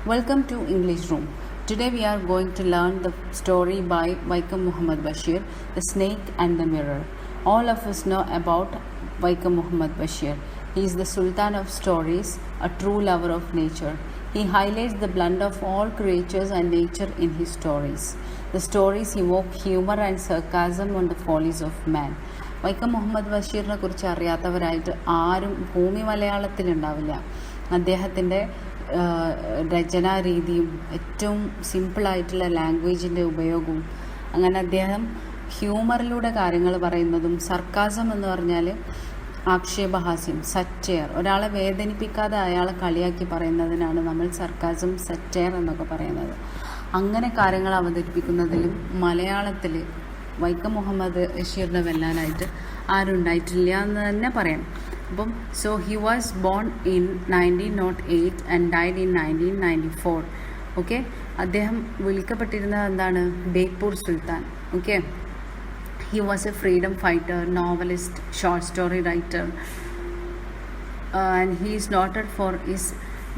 Welcome to English Room. Today we are going to learn the story by Vaikom Muhammad Bashir, The Snake and the Mirror. All of us know about Vaikom Muhammad Bashir. He is the Sultan of stories, a true lover of nature. He highlights the blend of all creatures and nature in his stories. The stories evoke humor and sarcasm on the follies of man. Vaikom Muhammad ബഷീറിനെ കുറിച്ച് അറിയാത്തവരായിട്ട് ആരും ഭൂമി മലയാളത്തിലുണ്ടാവില്ല. അദ്ദേഹത്തിൻ്റെ രചനാരീതിയും ഏറ്റവും സിമ്പിളായിട്ടുള്ള ലാംഗ്വേജിൻ്റെ ഉപയോഗവും, അങ്ങനെ അദ്ദേഹം ഹ്യൂമറിലൂടെ കാര്യങ്ങൾ പറയുന്നതും, സർക്കാസം എന്ന് പറഞ്ഞാൽ ആക്ഷേപഹാസ്യം, സറ്റയർ, ഒരാളെ വേദനിപ്പിക്കാതെ അയാളെ കളിയാക്കി പറയുന്നതിനാണ് നമ്മൾ സർക്കാസം, സറ്റയർ എന്നൊക്കെ പറയുന്നത്. അങ്ങനെ കാര്യങ്ങൾ അവതരിപ്പിക്കുന്നതിലും മലയാളത്തിൽ വൈക്കം മുഹമ്മദ് ബഷീറിനെ വെല്ലാനായിട്ട് ആരുണ്ടായിട്ടില്ല എന്ന് തന്നെ പറയാം. അപ്പം he was born in 1908 and died in 1994. Okay, അദ്ദേഹം വിളിക്കപ്പെട്ടിരുന്നത് എന്താണ്? Beypore Sultan. Okay, he was a freedom fighter, novelist, short story writer, and he is noted for his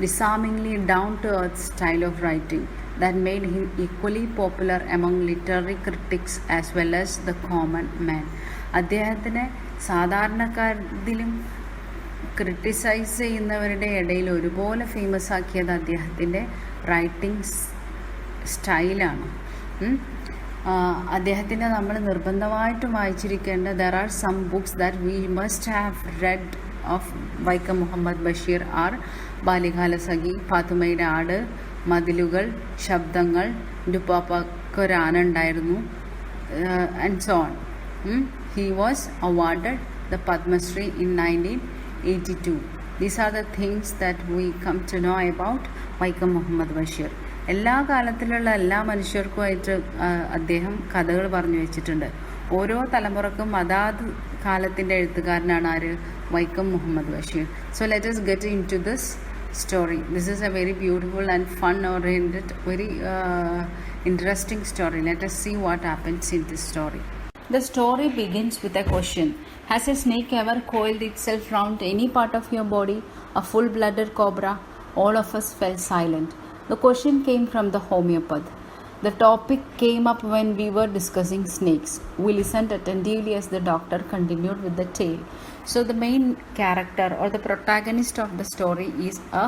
disarmingly down-to-earth style of writing that made him equally popular among literary critics as well as the common man. അദ്ദേഹത്തിനെ സാധാരണക്കാരിലും criticise ചെയ്യുന്നവരുടെ ഇടയിൽ ഒരുപോലെ famous ആക്കിയത് അദ്ദേഹത്തിൻ്റെ writing സ്റ്റൈലാണ്. അദ്ദേഹത്തിനെ നമ്മൾ നിർബന്ധമായിട്ടും വായിച്ചിരിക്കേണ്ട there are some books that we must have read of Vaikom Muhammad Basheer are Balyakalasakhi, പാത്തുമ്മയുടെ ആട്, മതിലുകൾ, ശബ്ദങ്ങൾ, ഡുപ്പാപ്പക്കൊരാന ഉണ്ടായിരുന്നു, and so on. He was awarded the Padma Shri in 1982. These are the things that we come to know about Vaikom Muhammad Basheer. എല്ലാ കാലത്തിലുള്ള എല്ലാ മനുഷ്യർക്കുമായിട്ട് അദ്ദേഹം കഥകൾ പറഞ്ഞു വെച്ചിട്ടുണ്ട്. ഓരോ തലമുറക്കും അതാത് കാലത്തിൻ്റെ എഴുത്തുകാരനാണ് ആര്? Vaikom Muhammad Basheer. So let us get into this story. This is a very beautiful and fun oriented, very interesting story. Let us see what happens in this story. The story begins with a question. Has a snake ever coiled itself round any part of your body? A full-blooded cobra? All of us fell silent. The question came from the homeopath. The topic came up when we were discussing snakes. We listened attentively as the doctor continued with the tale. So the main character or the protagonist of the story is a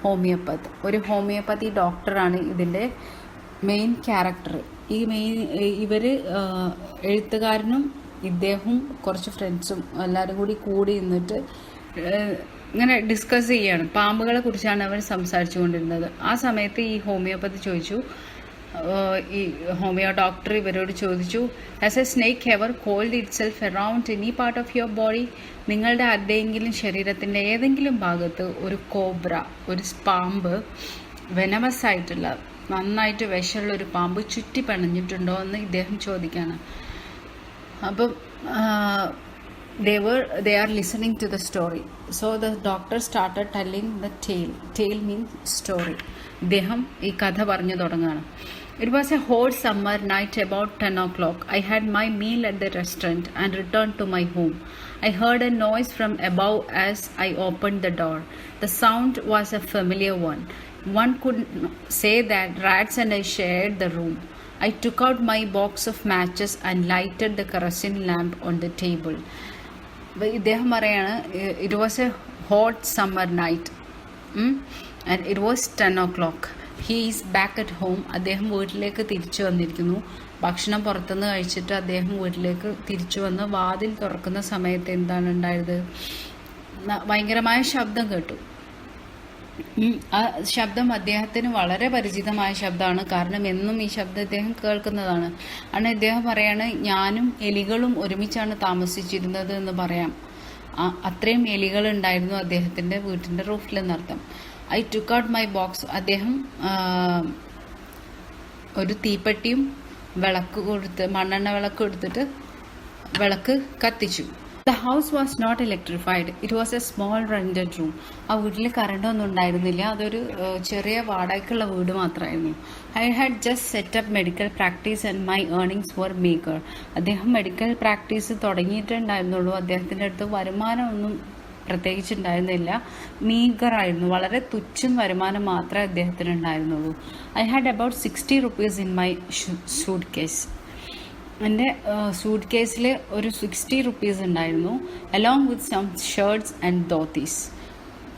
homeopath. ഒരു homeopathy ഡോക്ടറാണ് ഇതിൻ്റെ main character. ഇവർ എഴുത്തുകാരനും ഇദ്ദേഹവും കുറച്ച് ഫ്രണ്ട്സും എല്ലാവരും കൂടി നിന്നിട്ട് ഇങ്ങനെ ഡിസ്കസ് ചെയ്യാണ്. പാമ്പുകളെ കുറിച്ചാണ് അവർ സംസാരിച്ചു കൊണ്ടിരുന്നത്. ആ സമയത്ത് ഈ ഹോമിയോപ്പതി ചോദിച്ചു, ഈ ഹോമിയോ ഡോക്ടർ ഇവരോട് ചോദിച്ചു, has a snake ever coiled itself around any part of your body? നിങ്ങളുടെ ആരുടെയെങ്കിലും ശരീരത്തിൻ്റെ ഏതെങ്കിലും ഭാഗത്ത് ഒരു കോബ്ര, ഒരു പാമ്പ്, വെനമസ് ആയിട്ടുള്ള നന്നായിട്ട് വിഷമുള്ള ഒരു പാമ്പ് ചുറ്റി പിണഞ്ഞിട്ടുണ്ടോ എന്ന് ഇദ്ദേഹം ചോദിക്കുകയാണ്. അപ്പം they are listening to the story. So the doctor started telling the tale. Tale means story. ഇദ്ദേഹം ഈ കഥ പറഞ്ഞു തുടങ്ങുകയാണ്. It was a hot summer night about 10 o'clock. I had my meal at the restaurant and returned to my home. I heard a noise from above as I opened the door. The sound was a familiar one. One could say that rats and I shared the room. I took out my box of matches and lighted the kerosene lamp on the table. ഇദ്ദേഹം പറയാണ്, it was a hot summer night and it was 10 o'clock. He is back at home. അദ്ദേഹം വീട്ടിലേക്ക് തിരിച്ചു വന്നിരിക്കുന്നു. ഭക്ഷണം പുറത്തുനിന്ന് കഴിച്ചിട്ട് അദ്ദേഹം വീട്ടിലേക്ക് തിരിച്ചു വന്ന് വാതിൽ തുറക്കുന്ന സമയത്ത് എന്താണ് ഉണ്ടായത്? ഭയങ്കരമായ ശബ്ദം കേട്ടു. ആ ശബ്ദം അദ്ദേഹത്തിന് വളരെ പരിചിതമായ ശബ്ദമാണ്. കാരണം എന്നും ഈ ശബ്ദം ഇദ്ദേഹം കേൾക്കുന്നതാണ്. കാരണം ഇദ്ദേഹം പറയാണ്, ഞാനും എലികളും ഒരുമിച്ചാണ് താമസിച്ചിരുന്നത് എന്ന് പറയാം. അത്രയും എലികളുണ്ടായിരുന്നു അദ്ദേഹത്തിൻ്റെ വീട്ടിൻ്റെ റൂഫിലെന്നർത്ഥം. I took out my box. അദ്ദേഹം ഒരു തീപ്പെട്ടിയും മണ്ണെണ്ണ വിളക്ക് കൊടുത്തിട്ട് വിളക്ക് കത്തിച്ചു. The house was not electrified. It was a small rented room. ആ വീട്ടിൽ കറണ്ടൊന്നും ഉണ്ടായിരുന്നില്ല. അതൊരു ചെറിയ വാടകയ്ക്കുള്ള വീട് മാത്രമായിരുന്നു. I had just set up medical practice and my earnings were meager. അദ്ദേഹം മെഡിക്കൽ പ്രാക്ടീസ് തുടങ്ങിയിട്ടുണ്ടായിരുന്നുള്ളൂ. അദ്ദേഹത്തിൻ്റെ അടുത്ത് വരുമാനമൊന്നും പ്രത്യേകിച്ച് ഉണ്ടായിരുന്നില്ല. മീഗറായിരുന്നു, വളരെ തുച്ഛം വരുമാനം മാത്രമേ അദ്ദേഹത്തിന് ഉണ്ടായിരുന്നുള്ളൂ. I had about 60 rupees in my suitcase. എൻ്റെ സൂട്ട് കേസിൽ ഒരു 60 rupees ഉണ്ടായിരുന്നു. Along with some shirts and dhotis.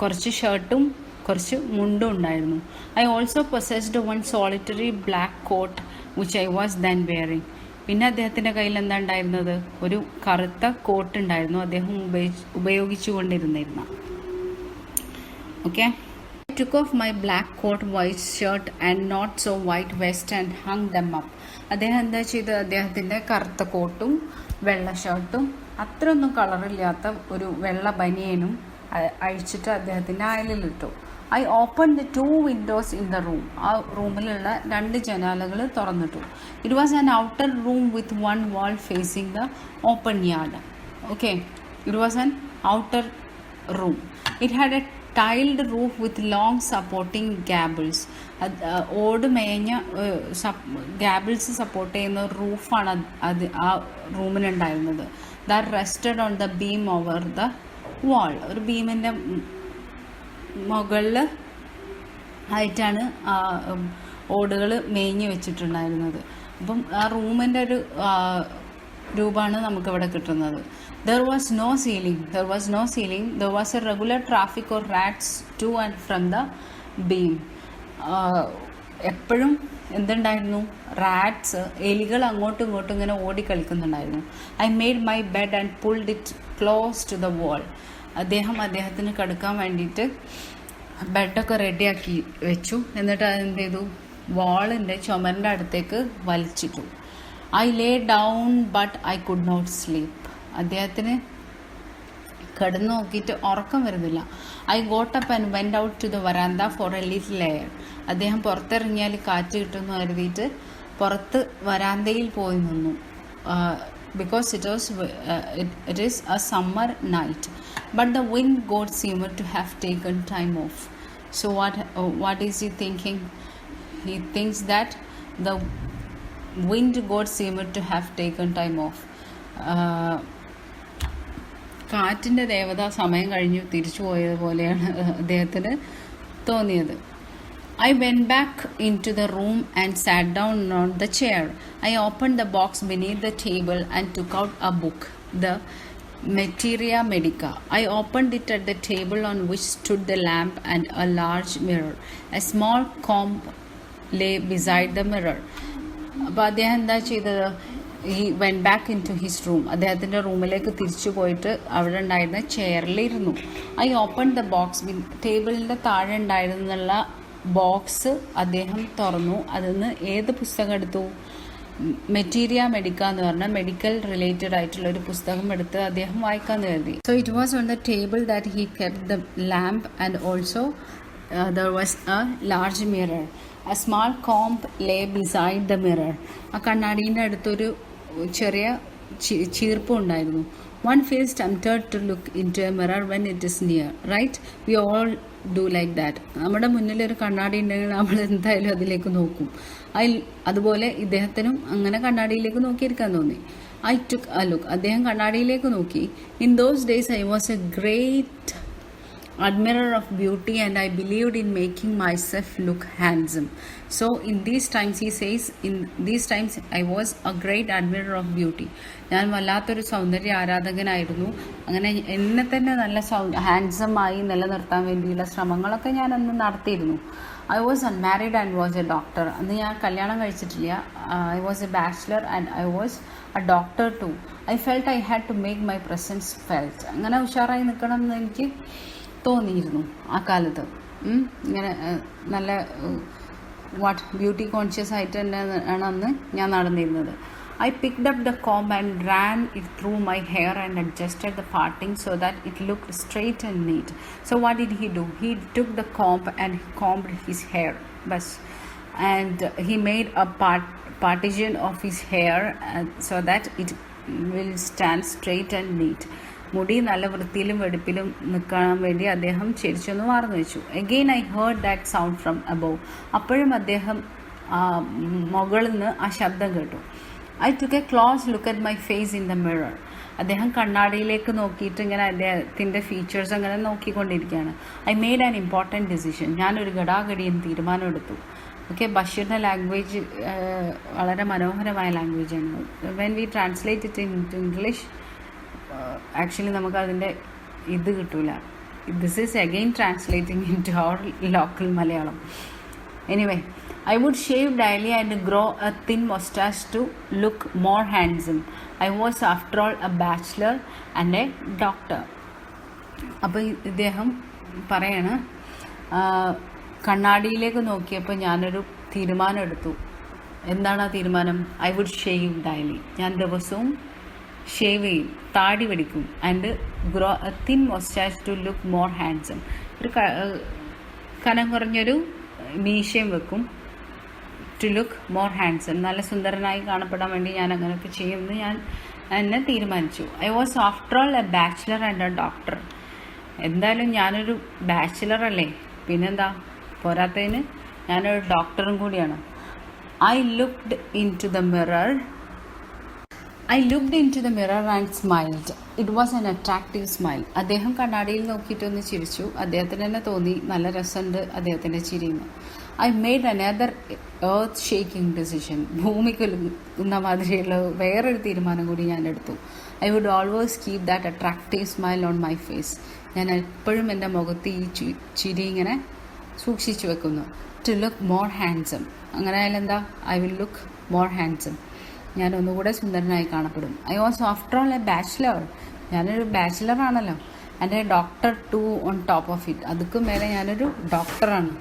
കുറച്ച് ഷർട്ടും കുറച്ച് മുണ്ടും ഉണ്ടായിരുന്നു. I also possessed one solitary black coat which I was then wearing. പിന്നെ അദ്ദേഹത്തിൻ്റെ കയ്യിൽ എന്താ ഉണ്ടായിരുന്നത്? ഒരു കറുത്ത കോട്ട് ഉണ്ടായിരുന്നു, അദ്ദേഹം ഉപയോഗിച്ചുകൊണ്ടിരുന്നിരുന്ന. Okay. I took off my black coat, white shirt and not so white vest and hung them up. അദ്ദേഹം എന്താ ചെയ്തത്? അദ്ദേഹത്തിൻ്റെ കറുത്ത കോട്ടും വെള്ള ഷർട്ടും അത്രയൊന്നും കളറില്ലാത്ത ഒരു വെള്ള ബനിയനും അഴിച്ചിട്ട് അദ്ദേഹത്തിൻ്റെ അയലിലിട്ടു. I open the 2 windows in the room. ആ റൂമിലുള്ള 2 ജനാലകൾ തുറന്നിട്ടു. It was an outer room with 1 wall facing the open yard. Okay, it was an outer room. It had a tiled roof with long supporting gables. ഓട് മേഞ്ഞ gables support ചെയ്യുന്ന റൂഫാണ് അത് ആ റൂമിലുണ്ടായിരുന്നത്. That rested on the beam over the wall. ഒരു ബീമിൻ്റെ മുകളിൽ ആയിട്ടാണ് ഓടുകൾ മേഞ്ഞ് വെച്ചിട്ടുണ്ടായിരുന്നത്. അപ്പം ആ റൂമിൻ്റെ ഒരു രൂപമാണ് നമുക്കിവിടെ കിട്ടുന്നത്. There was no ceiling. There was a regular traffic of rats to and from the beam. എപ്പോഴും എന്തുണ്ടായിരുന്നു? റാറ്റ്സ്, എലികൾ അങ്ങോട്ടും ഇങ്ങോട്ടും ഇങ്ങനെ ഓടിക്കളിക്കുന്നുണ്ടായിരുന്നു. I made my bed and pulled it close to the wall. അദ്ദേഹത്തിന് കിടക്കാൻ വേണ്ടിയിട്ട് ബെഡൊക്കെ റെഡിയാക്കി വെച്ചു. എന്നിട്ട് അതെന്ത് ചെയ്തു? വാളിൻ്റെ ചുമരിൻ്റെ അടുത്തേക്ക് വലിച്ചിട്ടു. I lay down but I could not sleep. അദ്ദേഹത്തിന് കിടന്നു നോക്കിയിട്ട് ഉറക്കം വരുന്നില്ല. I got up and went out to the veranda for a little air. അദ്ദേഹം പുറത്തിറങ്ങിയാൽ കാറ്റ് കിട്ടുമെന്ന് കരുതിയിട്ട് പുറത്ത് വരാന്തയിൽ പോയി നിന്നു. because it is a summer night, but the wind god seemed to have taken time off. So what is he thinking? He thinks that the wind god seemed to have taken time off. കാറ്റിൻ്റെ ദേവത സമയം കഴിഞ്ഞു തിരിച്ചു പോയതുപോലെയാണ് അദ്ദേഹത്തിന് തോന്നിയത്. I went back into the room and sat down on the chair. I opened the box beneath the table and took out a book, the Materia Medica. I opened it at the table on which stood the lamp and a large mirror. A small comb lay beside the mirror. അപ്പോൾ അദ്ദേഹം എന്താ ചെയ്തത്? he went back into his room. അദ്ദേഹത്തിൻ്റെ റൂമിലേക്ക് തിരിച്ചു പോയിട്ട് അവിടെ ഉണ്ടായിരുന്ന ചെയറിലിരുന്നു. I open the box. ടേബിളിൻ്റെ താഴെ ഉണ്ടായിരുന്നുള്ള ബോക്സ് അദ്ദേഹം തുറന്നു. അതിന്ന് ഏത് പുസ്തകം എടുത്തു? മെറ്റീരിയ മെഡിക്ക എന്ന് പറഞ്ഞ മെഡിക്കൽ റിലേറ്റഡ് ആയിട്ടുള്ള ഒരു പുസ്തകം എടുത്ത് അദ്ദേഹം വായിക്കാൻ കരുതി. So it was on the table that he kept the lamp and also there was a large mirror. A small comb lay beside the mirror. ആ കണ്ണാടീൻ്റെ അടുത്തൊരു ചെറിയ ചീർപ്പം ഉണ്ടായിരുന്നു. One feels tempted to look into a mirror when it is near, right? We all do like that. നമ്മുടെ മുന്നിലൊരു കണ്ണാടി ഉണ്ടെങ്കിൽ നമ്മൾ എന്തായാലും അതിലേക്ക് നോക്കും. അതുപോലെ ഇദ്ദേഹത്തിനും അങ്ങനെ കണ്ണാടിയിലേക്ക് നോക്കിയിരിക്കാൻ തോന്നി. I took a look. അദ്ദേഹം കണ്ണാടിയിലേക്ക് നോക്കി. In those days I was a great admirer of beauty and I believed in making myself look handsome. So in these times, he says, in these times I was a great admirer of beauty. ഞാൻ വല്ലാത്തൊരു സൗന്ദര്യ ആരാധകനായിരുന്നു. അങ്ങനെ എന്നെ തന്നെ നല്ല ഹാൻഡ്സമായി നിലനിർത്താൻ വേണ്ടിയുള്ള ശ്രമങ്ങളൊക്കെ ഞാൻ അന്ന് നടത്തിയിരുന്നു. I was unmarried and was a doctor. അന്ന് ഞാൻ കല്യാണം കഴിച്ചിട്ടില്ല. I was a bachelor and I was a doctor too. I felt I had to make my presence felt. അങ്ങനെ ഉഷാറായി നിൽക്കണം എന്ന് എനിക്ക് തോന്നിയിരുന്നു ആ കാലത്ത്. ഇങ്ങനെ നല്ല ബ്യൂട്ടി കോൺഷ്യസ് ആയിട്ട് തന്നെ ആണ് അന്ന് ഞാൻ നടന്നിരുന്നത്. I picked up the comb and ran it through my hair and adjusted the parting so that it looked straight and neat. So what did he do? He took the comb and combed his hair, and he made a partition of his hair so that it will stand straight and neat. മുടി നല്ല വൃത്തിയിലും വെടുപ്പിലും നിൽക്കാൻ വേണ്ടി അദ്ദേഹം ചെരിച്ചൊന്ന് വാർന്നു വെച്ചു. Again I heard that sound from above. അപ്പോഴും അദ്ദേഹം മുകളിൽ നിന്ന് ആ ശബ്ദം കേട്ടു. I took a close look at my face in the mirror. അദ്ദേഹം കണ്ണാടിയിലേക്ക് നോക്കിയിട്ട് ഇങ്ങനെ അദ്ദേഹത്തിൻ്റെ ഫീച്ചേഴ്സ് അങ്ങനെ നോക്കിക്കൊണ്ടിരിക്കുകയാണ്. I made an important decision. ഞാനൊരു ഗടാഗടിയും തീരുമാനമെടുത്തു. ഓക്കെ, ബഷീറിൻ്റെ ലാംഗ്വേജ് വളരെ മനോഹരമായ ലാംഗ്വേജാണ്. When we translate it into English actually നമുക്ക് അതിൻ്റെ ഇത് കിട്ടൂല. This is again translating into our local Malayalam. Anyway, I would shave daily and grow a thin mustache to look more handsome. I was after all a bachelor and a doctor. അപ്പോൾ ഇദ്ദേഹം പറയാണ്, കണ്ണാടിയിലേക്ക് നോക്കിയപ്പോൾ ഞാനൊരു തീരുമാനം എടുത്തു. എന്താണ് ആ തീരുമാനം? I would shave daily. ഞാൻ ദിവസവും ഷേവ് ചെയ്യും, താടി പിടിക്കും. And grow a thin moustache to look more handsome. ഒരു കനം കുറഞ്ഞൊരു മീശയും വെക്കും. ടു ലുക്ക് മോർ ഹാൻഡ്സം, നല്ല സുന്ദരനായി കാണപ്പെടാൻ വേണ്ടി ഞാൻ അങ്ങനെയൊക്കെ ചെയ്യുമെന്ന് ഞാൻ എന്നെ തീരുമാനിച്ചു. I was after all a bachelor and a doctor. എന്തായാലും ഞാനൊരു ബാച്ചിലർ അല്ലേ, പിന്നെന്താ, പോരാത്തതിന് ഞാനൊരു ഡോക്ടറും കൂടിയാണ്. I looked into the mirror and smiled. It was an attractive smile. അദ്ദേഹം കണ്ണാടിയിൽ നോക്കിയിട്ടൊന്ന് ചിരിച്ചു. അദ്ദേഹത്തിന് തന്നെ തോന്നി നല്ല രസമുണ്ട് അദ്ദേഹത്തിൻ്റെ ചിരിന്ന്. I made another earth shaking decision. ഭൂമി കുലുങ്ങുന്ന മാതിരിയുള്ള വേറൊരു തീരുമാനം കൂടി ഞാൻ എടുത്തു. I would always keep that attractive smile on my face. ഞാൻ എപ്പോഴും എൻ്റെ മുഖത്ത് ഈ ചിരി ഇങ്ങനെ സൂക്ഷിച്ചു വെക്കുന്നു. To look more handsome. അങ്ങനെ ആയാലെന്താ, I will look more handsome. ഞാൻ ഒന്നുകൂടെ സുന്ദരനായി കാണപ്പെടും. I was after all a bachelor. ഞാനൊരു ബാച്ചിലറാണല്ലോ. And a doctor too on top of it. അതുക്കും മേലെ ഞാനൊരു ഡോക്ടറാണ്.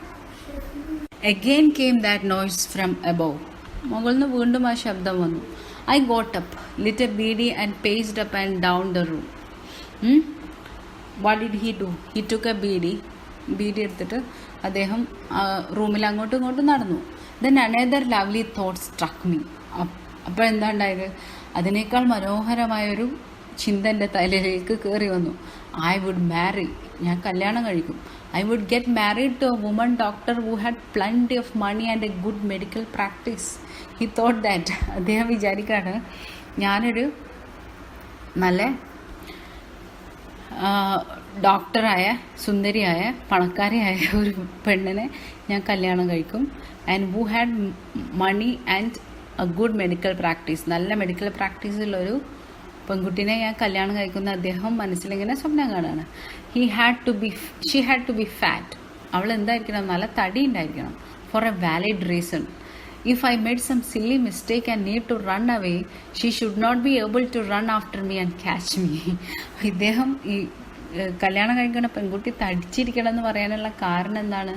Again came that noise from above. മുകളിൽ നിന്ന് വീണ്ടും ആ ശബ്ദം വന്നു. I got up, lit a beedi and paced up and down the room. What did he do? He took a beedi എടുത്തിട്ട് അദ്ദേഹം റൂമിൽ അങ്ങോട്ടും ഇങ്ങോട്ടും നടന്നു. Then another lovely thought struck me. അപ്പോൾ എന്താ ഉണ്ടായത്? അതിനേക്കാൾ മനോഹരമായൊരു ചിന്ത എൻ്റെ തലയിലേക്ക് കയറി വന്നു. I would marry. ഞാൻ കല്യാണം കഴിക്കും. I would get married to a woman doctor who had plenty of money and a good medical practice. He thought that. അദ്ദേഹം വിചാരിക്കാണ്, ഞാനൊരു നല്ല ഡോക്ടറായ, സുന്ദരിയായ, പണക്കാരിയായ ഒരു പെണ്ണിനെ ഞാൻ കല്യാണം കഴിക്കും. And who had money and a good medical practice. നല്ല മെഡിക്കൽ പ്രാക്ടീസുള്ളൊരു പെൺകുട്ടിനെ ഞാൻ കല്യാണം കഴിക്കുന്ന അദ്ദേഹം മനസ്സിലിങ്ങനെ സ്വപ്നം കാണുകയാണ്. She had to be fat. അവൾ എന്തായിരിക്കണം? നല്ല തടി ഉണ്ടായിരിക്കണം. For a valid reason. If I made some silly mistake and need to run away, she should not be able to run after me and catch me. ഇദ്ദേഹം ഈ കല്യാണം കഴിക്കുന്ന പെൺകുട്ടി തടിച്ചിരിക്കണം എന്ന് പറയാനുള്ള കാരണം എന്താണ്?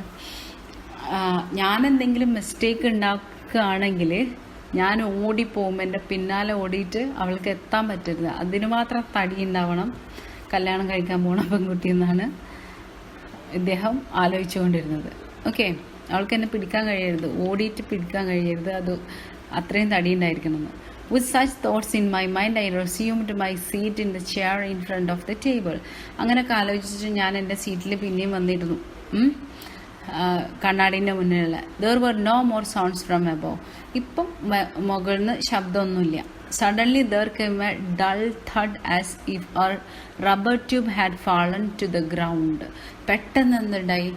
ഞാൻ എന്തെങ്കിലും മിസ്റ്റേക്ക് ഉണ്ടാക്കുകയാണെങ്കിൽ ഞാൻ ഓടിപ്പോകും, എൻ്റെ പിന്നാലെ ഓടിയിട്ട് അവൾക്ക് എത്താൻ പറ്റരുത്. അതിന് മാത്രം തടി ഉണ്ടാവണം കല്യാണം കഴിക്കാൻ പോണ പെൺകുട്ടി എന്നാണ് ഇദ്ദേഹം ആലോചിച്ചുകൊണ്ടിരുന്നത്. ഓക്കെ, അവൾക്ക് എന്നെ പിടിക്കാൻ കഴിയരുത്, ഓടിയിട്ട് പിടിക്കാൻ കഴിയരുത്, അത് അത്രയും തടി ഉണ്ടായിരിക്കണമെന്ന്. With such thoughts in my mind, I resumed my seat in the chair in front of the table. അങ്ങനെയൊക്കെ ആലോചിച്ചിട്ട് ഞാൻ എൻ്റെ സീറ്റിൽ പിന്നെയും വന്നിരുന്നു, കണ്ണാടിൻ്റെ മുന്നിലുള്ള. There were no more sounds from above. ഇപ്പം മുകളിൽ നിന്ന് ശബ്ദമൊന്നുമില്ല. Suddenly there came a dull thud as if a rubber tube had fallen to the ground. പെട്ടെന്ന് എന്തുണ്ടായി?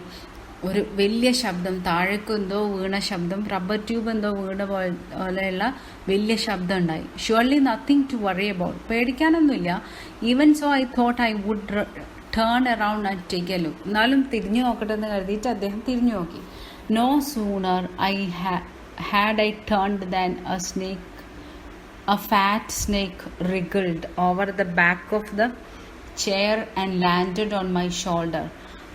ഒരു വലിയ ശബ്ദം, താഴേക്ക് എന്തോ വീണ ശബ്ദം, റബ്ബർ ട്യൂബ് എന്തോ വീണ പോലെയുള്ള വലിയ ശബ്ദം ഉണ്ടായി. Surely nothing to worry about. പേടിക്കാനൊന്നുമില്ല. Even so I thought I would turn around and take a look. എന്നാലും തിരിഞ്ഞു നോക്കട്ടെ എന്ന് കരുതിയിട്ട് അദ്ദേഹം തിരിഞ്ഞു നോക്കി. No sooner had I turned than a fat snake wriggled over the back of the chair and landed on my shoulder.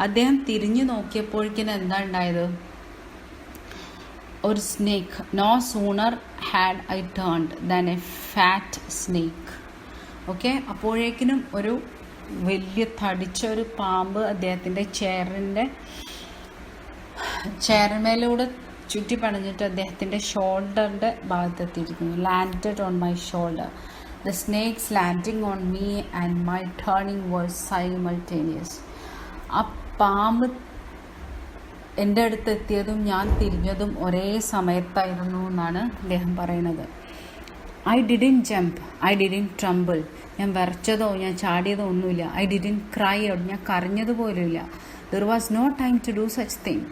അദ്ദേഹം തിരിഞ്ഞു നോക്കിയപ്പോഴേക്കും എന്താ ഉണ്ടായത്? ഒരു snake. No sooner had I turned than a fat snake. Okay, അപ്പോഴേക്കിനും ഒരു വലിയ തടിച്ച ഒരു പാമ്പ് അദ്ദേഹത്തിൻ്റെ ചെയറിന്മേലൂടെ ചുറ്റി പണഞ്ഞിട്ട് അദ്ദേഹത്തിൻ്റെ ഷോൾഡറിൻ്റെ ഭാഗത്തെത്തിയിരിക്കുന്നു. Landed on my shoulder. The snake's landing on me and my turning was simultaneous. ആ പാമ്പ് എൻ്റെ അടുത്ത് എത്തിയതും ഞാൻ തിരിഞ്ഞതും ഒരേ സമയത്തായിരുന്നു എന്നാണ് അദ്ദേഹം പറയുന്നത്. I didn't jump, I didn't ട്രംബിൾ, ഞാൻ വിറച്ചതോ ഞാൻ ചാടിയതോ ഒന്നുമില്ല. ഐ ഡിഡിൻ ക്രൈ ഔട്ട്, ഞാൻ കരഞ്ഞതുപോലുമില്ല. There was no time to do such thing,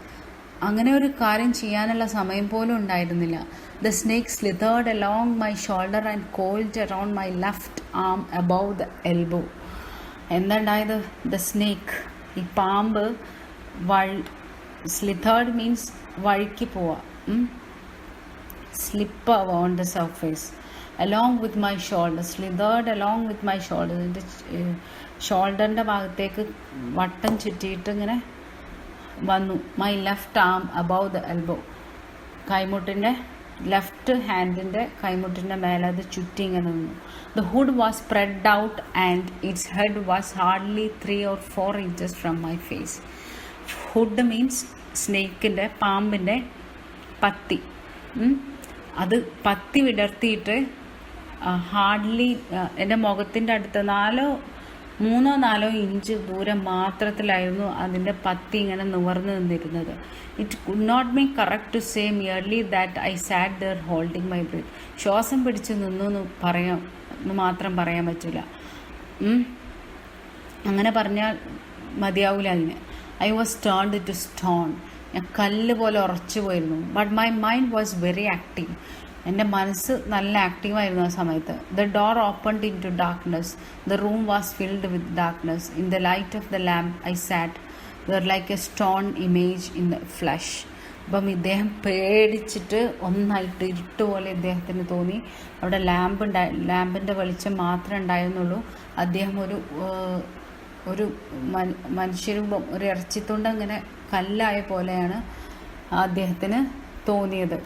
അങ്ങനെ ഒരു കാര്യം ചെയ്യാനുള്ള സമയം പോലും ഉണ്ടായിരുന്നില്ല. The snake slithered along my shoulder and coiled around my left arm above the elbow. എന്താ ഉണ്ടായത്? ദ സ്നേക്ക്, ഈ പാമ്പ് സ്ലിതേർഡ് മീൻസ് വഴുക്കി പോവുക, സ്ലിപ്പ് ആവുക on the surface. Along with my shoulder, slithered along with my shoulder, എൻ്റെ ഷോൾഡറിൻ്റെ ഭാഗത്തേക്ക് വട്ടം ചുറ്റിയിട്ട് ഇങ്ങനെ വന്നു. My left arm above the elbow, കൈമുട്ടിൻ്റെ ലെഫ്റ്റ് ഹാൻഡിൻ്റെ കൈമുട്ടിൻ്റെ മേലെ അത് ചുറ്റി ഇങ്ങനെ നിന്നു. The hood was spread out and its head was hardly 3 or 4 inches from my face. Hood means സ്നേക്കിൻ്റെ, പാമ്പിൻ്റെ പത്തി. അത് പത്തി വിടർത്തിയിട്ട് ഹാർഡ്ലി എൻ്റെ മുഖത്തിൻ്റെ അടുത്ത് 3-4 ഇഞ്ച് ദൂരം മാത്രത്തിലായിരുന്നു അതിൻ്റെ പത്തി ഇങ്ങനെ നിവർന്നു നിന്നിരുന്നത്. It could not be correct to say merely that I sat there holding my breath. ശ്വാസം പിടിച്ച് നിന്നു എന്ന് മാത്രം പറയാൻ പറ്റില്ല. അങ്ങനെ പറഞ്ഞാൽ മതിയാവില്ല അതിന്. I was turned to stone, ഞാൻ കല്ല് പോലെ ഉറച്ചു പോയിരുന്നു. But my mind was very active, എൻ്റെ മനസ്സ് നല്ല ആക്റ്റീവായിരുന്നു ആ സമയത്ത്. The door opened into darkness, the room was filled with darkness. In the light of the lamp I sat there like a stone image in the flush. അപ്പം ഇദ്ദേഹം പേടിച്ചിട്ട് ഒന്നായിട്ട് ഇരുട്ട് പോലെ ഇദ്ദേഹത്തിന് തോന്നി. അവിടെ ലാമ്പിൻ്റെ വെളിച്ചം മാത്രമേ ഉണ്ടായിരുന്നുള്ളൂ. അദ്ദേഹം ഒരു മനുഷ്യരൂപം, ഒരു ഇറച്ചിത്തുണ്ട് അങ്ങനെ കല്ലായ പോലെയാണ് അദ്ദേഹത്തിന് തോന്നിയത്.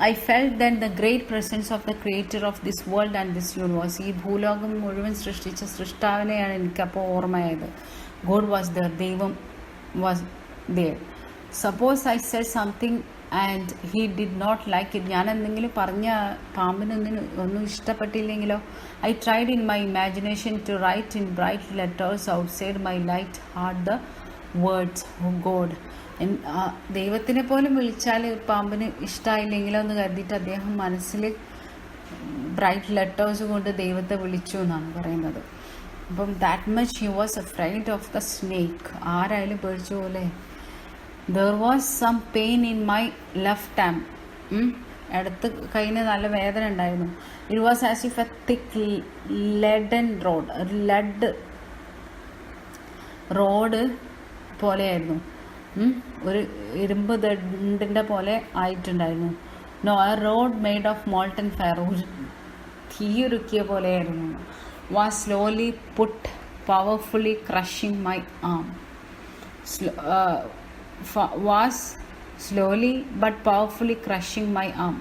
I felt then the great presence of the creator of this world and this universe. ഈ ഭൂലോകം മുഴുവൻ സൃഷ്ടിച്ച സൃഷ്ടാവിനെയാണ് എനിക്കപ്പോൾ ഓർമ്മയായത്. God was there, ദൈവം was there. Suppose I said something and he did not like it. ഞാൻ എന്തെങ്കിലും പറഞ്ഞ പാമ്പിനൊന്നും ഇഷ്ടപ്പെട്ടില്ലെങ്കിലോ? I tried in my imagination to write in bright letters outside my light heart the words, oh God. ദൈവത്തിനെ പോലും വിളിച്ചാൽ പാമ്പിന് ഇഷ്ടമായില്ലെങ്കിലോ എന്ന് കരുതിയിട്ട് അദ്ദേഹം മനസ്സിൽ ബ്രൈറ്റ് ലെറ്റേഴ്സ് കൊണ്ട് ദൈവത്തെ വിളിച്ചു എന്നാണ് പറയുന്നത്. അപ്പം that much he was afraid of the snake. ആരായാലും പേടിച്ചു പോലെ. There was some pain in my left arm, ഇടത്ത് കൈയിന് നല്ല വേദന ഉണ്ടായിരുന്നു. It was as if a thick leaden rod, ഒരു ലെഡ് റോഡ് പോലെയായിരുന്നു, ഒരു ഇരുമ്പ് ദണ്ടിൻ്റെ പോലെ ആയിട്ടുണ്ടായിരുന്നു. No, a rod made of molten fire, തീയുരുക്കിയ പോലെയായിരുന്നു. Was slowly put powerfully crushing my arm. Was slowly but powerfully crushing my arm.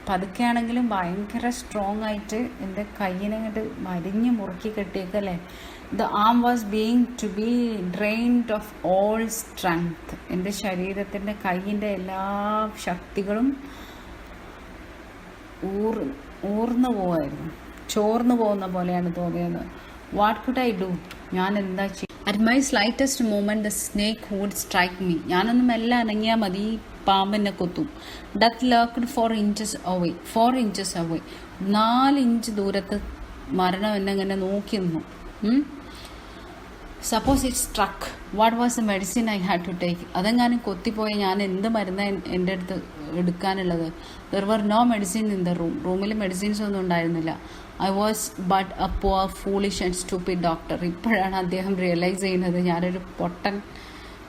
പതുക്കെയാണെങ്കിലും ഭയങ്കര സ്ട്രോങ് ആയിട്ട് എൻ്റെ കയ്യിനങ്ങോട്ട് മരിഞ്ഞ് മുറുക്കി കെട്ടിയേക്കല്ലേ. The arm was being to be drained of all strength. എൻ്റെ ശരീരത്തിൻ്റെ കൈയിൻ്റെ എല്ലാ ശക്തികളും ഊർന്നു പോവായിരുന്നു, ചോർന്നു പോകുന്ന പോലെയാണ് തോന്നിയത്. What could I do? ഞാൻ എന്താ ചെയ്യും? At my slightest moment the snake would strike me. ഞാനൊന്ന് മെല്ലെ അനങ്ങിയാൽ മതി, ഈ പാമ്പിനെ കൊത്തും. Death lurked 4 inches away. 4 inches away, 4 inch ദൂരത്ത് മരണം എന്നെ ഇങ്ങനെ നോക്കി നിന്നു. Suppose it struck, what was the medicine I had to take? അതെങ്ങാനും കൊത്തിപ്പോയി ഞാൻ എന്ത് മരുന്നാണ് എൻ്റെ അടുത്ത് എടുക്കാനുള്ളത്? There were no medicine in the room. റൂമിൽ മെഡിസിൻസ് ഒന്നും ഉണ്ടായിരുന്നില്ല. I was but A poor foolish and stupid doctor. ഇപ്പോഴാണ് അദ്ദേഹം റിയലൈസ് ചെയ്യുന്നത് ഞാനൊരു പൊട്ടൻ,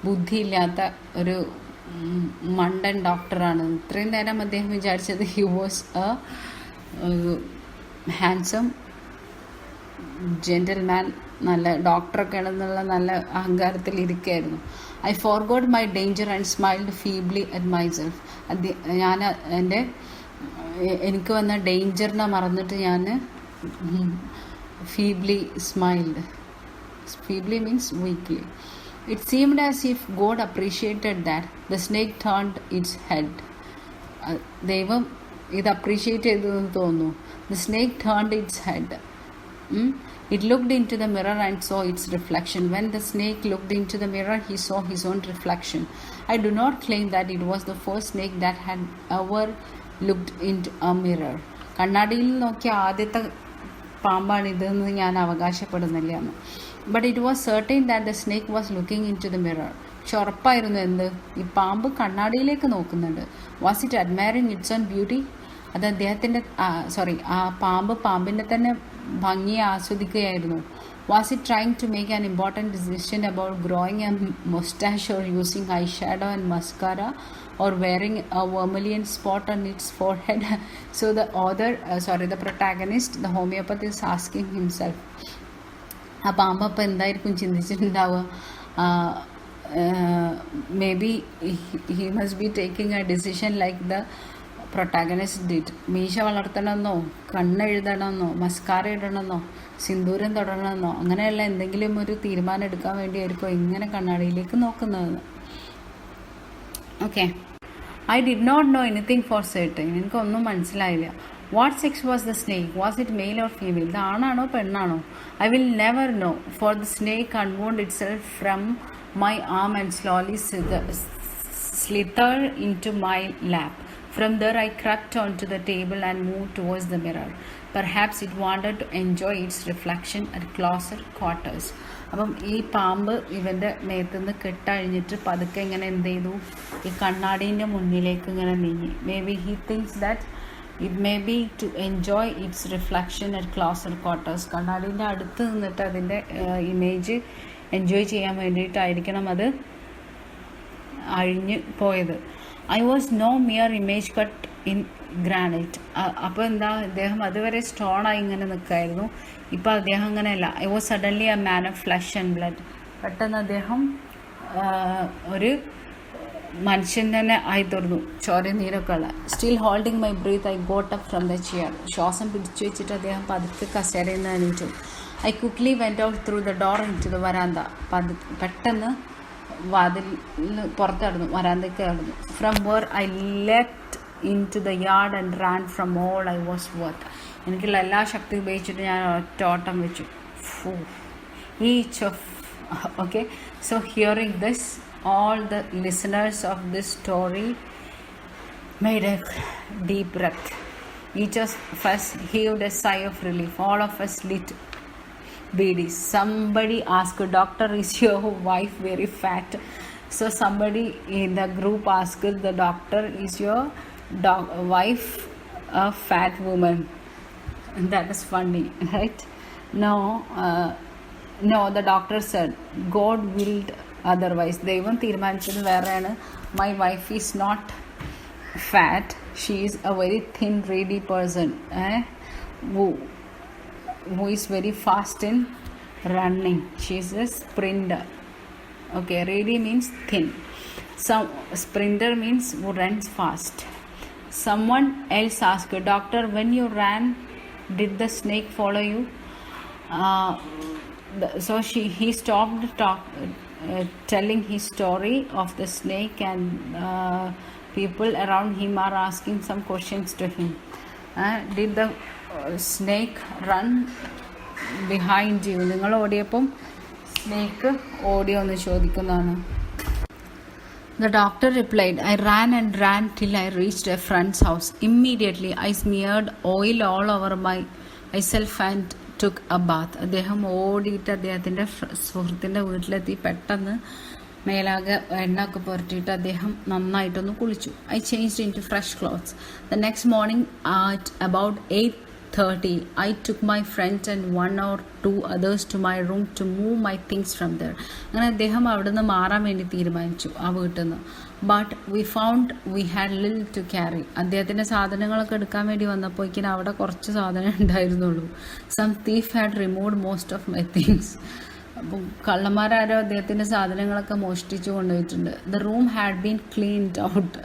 ബുദ്ധിയില്ലാത്ത ഒരു മണ്ടൻ ഡോക്ടറാണ്. ഇത്രയും നേരം അദ്ദേഹം വിചാരിച്ചത് he was A handsome gentleman, നല്ല ഡോക്ടറൊക്കെ ആണെന്നുള്ള നല്ല അഹങ്കാരത്തിൽ ഇരിക്കുകയായിരുന്നു. I forgot my danger and smiled feebly at myself. ഞാൻ എനിക്ക് വന്ന ഡേഞ്ചറിനെ മറന്നിട്ട് ഞാൻ feebly smiled. Feebly means weekly. It seemed as if God appreciated that. The snake turned its head. ദൈവം ഇത് അപ്രീഷിയേറ്റ് ചെയ്തു എന്ന് തോന്നുന്നു. The snake turned its head. It looked into the mirror and saw its reflection. When the snake looked into the mirror, he saw his own reflection. I do not claim that it was the first snake that had ever looked into a mirror. കണ്ണാടിയിൽ നോക്കിയ ആദ്യത്തെ പാമ്പാണിതെന്ന് ഞാൻ അവകാശപ്പെടുന്നില്ല എന്ന്. But it was certain that the snake was looking into the mirror. പക്ഷെ ഉറപ്പായിരുന്നു എന്ത്, ഈ പാമ്പ് കണ്ണാടിയിലേക്ക് നോക്കുന്നുണ്ട്. Was it admiring its own beauty? അത് അദ്ദേഹത്തിൻ്റെ ആ പാമ്പിൻ്റെ തന്നെ ഭംഗിയെ ആസ്വദിക്കുകയായിരുന്നു. Was it trying to make an important decision about growing a moustache or using eye shadow and mascara or wearing a vermilion spot on its forehead? So the protagonist, the homeopath, is asking himself. ആ പാമ്പ് അപ്പം എന്തായിരിക്കും ചിന്തിച്ചിട്ടുണ്ടാവുക? Maybe he must be taking a decision like the protagonist did. മീശ വളർത്തണമെന്നോ, കണ്ണെഴുതണമെന്നോ, mascara ഇടണമെന്നോ, സിന്ദൂരം തൊടണമെന്നോ, അങ്ങനെയുള്ള എന്തെങ്കിലും ഒരു തീരുമാനം എടുക്കാൻ വേണ്ടിയായിരിക്കും ഇങ്ങനെ കണ്ണാടിയിലേക്ക് നോക്കുന്നതെന്ന്. Okay, I did not know anything for certain. എനിക്കൊന്നും മനസ്സിലായില്ല. What sex was the snake? Was it male or female? ഇത് ആണാണോ പെണ്ണാണോ? I will never know, for the snake unwound itself from my arm and slowly slithered into my lap. From there I crept onto the table and moved towards the mirror. Perhaps it wanted to enjoy its reflection at closer quarters. അപ്പം ഈ പാമ്പ് ഇവൻ്റെ മേത്തുനിന്ന് കെട്ടഴിഞ്ഞിട്ട് പതുക്കെ ഇങ്ങനെ എന്ത് ചെയ്തു, ഈ കണ്ണാടീൻ്റെ മുന്നിലേക്ക് ഇങ്ങനെ നീങ്ങി. Maybe he thinks that it may be to enjoy its reflection at closer quarters. കണ്ണാടീൻ്റെ അടുത്ത് നിന്നിട്ട് അതിൻ്റെ ഇമേജ് എൻജോയ് ചെയ്യാൻ വേണ്ടിയിട്ടായിരിക്കണം അത് അഴിഞ്ഞ് പോയത്. I was no mere image cut in granite. അപ്പോൾ എന്താ, അദ്ദേഹം അതുവരെ സ്റ്റോണായി ഇങ്ങനെ നിൽക്കായിരുന്നു. ഇപ്പോൾ അദ്ദേഹം അങ്ങനെയല്ല. I was suddenly a man of flesh and blood. പെട്ടെന്ന് അദ്ദേഹം ഒരു മനുഷ്യൻ തന്നെ ആയി തീർന്നു, ചോര നീരൊക്കെ ഉള്ള. Still holding my breath I got up from the chair. ശ്വാസം പിടിച്ചു വെച്ചിട്ട് അദ്ദേഹം പതുക്കെ കസേരയിൽ നിന്ന് എണീറ്റു. I quickly went out through the door into the veranda. പെട്ടെന്ന് വാതിൽ പുറത്ത് കടന്നു, വരാന്തയ്ക്ക് കടന്നു. From where I left into the yard and ran from all I was worth. എനിക്കുള്ള എല്ലാ ശക്തി ഉപയോഗിച്ചിട്ട് ഞാൻ ഒറ്റ ഓട്ടം വെച്ചു. Okay, so hearing this, all the listeners of this story made a deep breath. Each of us heaved a sigh of relief. All of us lit beadies. Somebody asked, "Doctor, is your wife very fat?" So somebody in the group asked the doctor, "Is your wife a fat woman?" And that is funny, right? No, the doctor said, "God willed otherwise." ദൈവം തീരുമാനിച്ചത് വേറെയാണ്. My wife is not fat. She is a very thin, reedy person who is very fast in running. She is a sprinter. Okay, reedy means thin. Some sprinter means who runs fast. Someone else asked, "Doctor, when you ran, did the snake follow you?" So he stopped telling his story of the snake, and people around him are asking some questions to him. Did the snake run behind you? നിങ്ങൾ ഓടിയപ്പം snake ഓടിയോ എന്ന് ചോദിക്കുന്നതാണ്. The doctor replied, "I ran and ran till I reached a friend's house. Immediately I smeared oil all over myself and took a bath." അദ്ദേഹം ഓടിയിട്ട് അദ്ദേഹത്തിൻ്റെ സുഹൃത്തിൻ്റെ വീട്ടിലെത്തി. പെട്ടെന്ന് മേലാകെ എണ്ണയൊക്കെ പുരട്ടിയിട്ട് അദ്ദേഹം നന്നായിട്ടൊന്ന് കുളിച്ചു. I changed into fresh clothes. The next morning at about 8:30 I took my friend and 1 or 2 others to my room to move my things from there. അങ്ങനെ അദ്ദേഹം അവിടെ നിന്ന് മാറാൻ വേണ്ടി തീരുമാനിച്ചു, ആ വീട്ടിൽ നിന്ന്. But we found we had little to carry. അദ്ദേഹത്തിൻ്റെ സാധനങ്ങളൊക്കെ എടുക്കാൻ വേണ്ടി വന്നപ്പോഴേക്കിനും അവിടെ കുറച്ച് സാധനം ഉണ്ടായിരുന്നുള്ളൂ. Some thief had removed most of my things. അപ്പം കള്ളന്മാരാരോ അദ്ദേഹത്തിൻ്റെ സാധനങ്ങളൊക്കെ മോഷ്ടിച്ചു കൊണ്ടുപോയിട്ടുണ്ട്. The room had been cleaned out.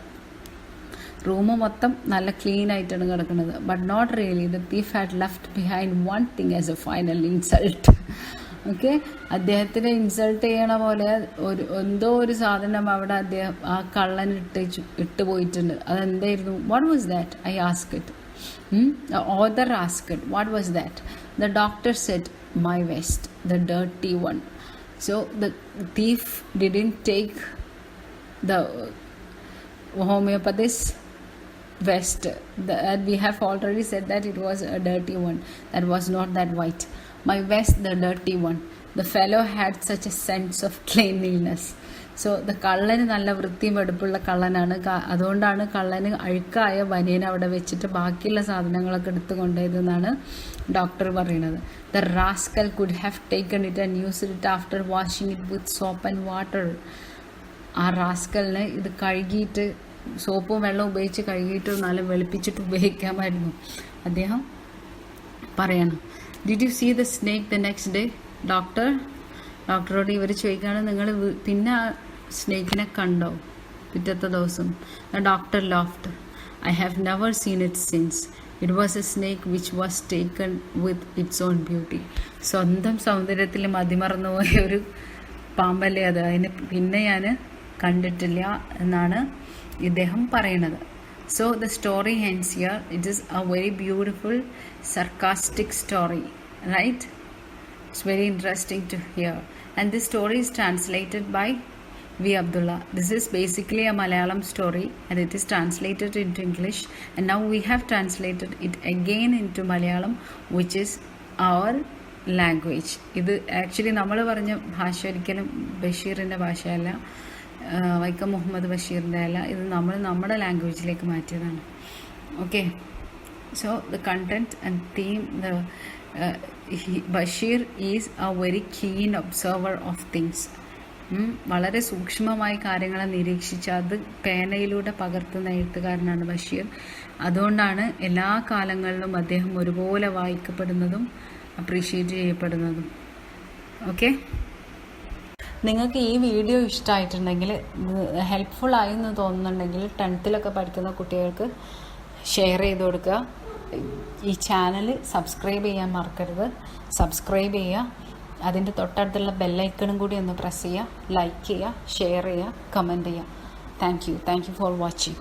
Room മൊത്തം നല്ല ക്ലീൻ ആയിട്ടാണ് കിടക്കുന്നത്. But not really. The thief had left behind one thing as a final insult. Okay, അദ്ദേഹത്തിനെ ഇൻസൾട്ട് ചെയ്യണ പോലെ എന്തോ ഒരു സാധനം അവിടെ അദ്ദേഹം ആ കള്ളൻ ഇട്ട് പോയിട്ടുണ്ട്. അതെന്തായിരുന്നു? What was that? I asked. The author asked, "What was that?" The doctor said, "My vest, the dirty one." So the thief didn't take the homeopathist vest. We have already said that it was a dirty one. That was not that white. My vest, the dirty one. The fellow had such a sense of cleanliness. So കള്ളന് നല്ല വൃത്തിയും വെടുപ്പുള്ള കള്ളനാണ്. അതുകൊണ്ടാണ് കള്ളന് അഴുക്കായ ബനിയൻ അവിടെ വെച്ചിട്ട് ബാക്കിയുള്ള സാധനങ്ങളൊക്കെ എടുത്ത് കൊണ്ടുപോയതെന്നാണ് ഡോക്ടർ പറയുന്നത്. The rascal could have taken it and used it after washing it with soap and water. ആ റാസ്കലിന് ഇത് കഴുകിയിട്ട് സോപ്പും വെള്ളം ഉപയോഗിച്ച് കഴുകിയിട്ട് നല്ല വെളുപ്പിച്ചിട്ട് ഉപയോഗിക്കാമായിരുന്നു അദ്ദേഹം പറയണം. Did you see the snake the next day? ഡോക്ടറോട് ഇവർ ചോദിക്കുകയാണ്, നിങ്ങൾ പിന്നെ ആ സ്നേക്കിനെ കണ്ടോ പിറ്റത്തെ ദിവസം? Doctor loft. I have never seen it since. It was A snake which was taken with its own beauty. സ്വന്തം സൗന്ദര്യത്തിൽ മതിമറന്നു പോയ ഒരു പാമ്പല്ലേ അത്. അതിന് പിന്നെ ഞാൻ കണ്ടിട്ടില്ല എന്നാണ് ഇദ്ദേഹം പറയണത്. So the story ends here. It is a very beautiful sarcastic story, right? It's very interesting to hear. And this story is translated by V. Abdullah. This is basically a Malayalam story and it is translated into English. And now we have translated it again into Malayalam, which is our language. ഇത് actually നമ്മൾ പറഞ്ഞ ഭാഷ ഒരിക്കലും ബഷീറിൻ്റെ ഭാഷയല്ല, വൈക്കം മുഹമ്മദ് ബഷീറിൻ്റെ അല്ല. ഇത് നമ്മൾ നമ്മുടെ ലാംഗ്വേജിലേക്ക് മാറ്റിയതാണ്. Okay, so the content and theme, Basheer is a very keen observer of things. വളരെ സൂക്ഷ്മമായി കാര്യങ്ങളെ നിരീക്ഷിച്ച് അത് പേനയിലൂടെ പകർത്തുന്ന എഴുത്തുകാരനാണ് ബഷീർ. അതുകൊണ്ടാണ് എല്ലാ കാലങ്ങളിലും അദ്ദേഹം ഒരുപോലെ വായിക്കപ്പെടുന്നതും അപ്രീഷിയേറ്റ് ചെയ്യപ്പെടുന്നതും. ഓക്കെ, നിങ്ങൾക്ക് ഈ വീഡിയോ ഇഷ്ടമായിട്ടുണ്ടെങ്കിൽ, ഹെൽപ്ഫുൾ ആയെന്ന് തോന്നുന്നുണ്ടെങ്കിൽ 10th പഠിക്കുന്ന കുട്ടികൾക്ക് ഷെയർ ചെയ്ത് കൊടുക്കുക. ഈ ചാനൽ സബ്സ്ക്രൈബ് ചെയ്യാൻ മറക്കരുത്. സബ്സ്ക്രൈബ് ചെയ്യുക. അതിൻ്റെ തൊട്ടടുത്തുള്ള ബെല്ലൈക്കണും കൂടി ഒന്ന് പ്രസ് ചെയ്യുക. ലൈക്ക് ചെയ്യുക, ഷെയർ ചെയ്യുക, കമൻറ്റ് ചെയ്യുക. Thank you for watching.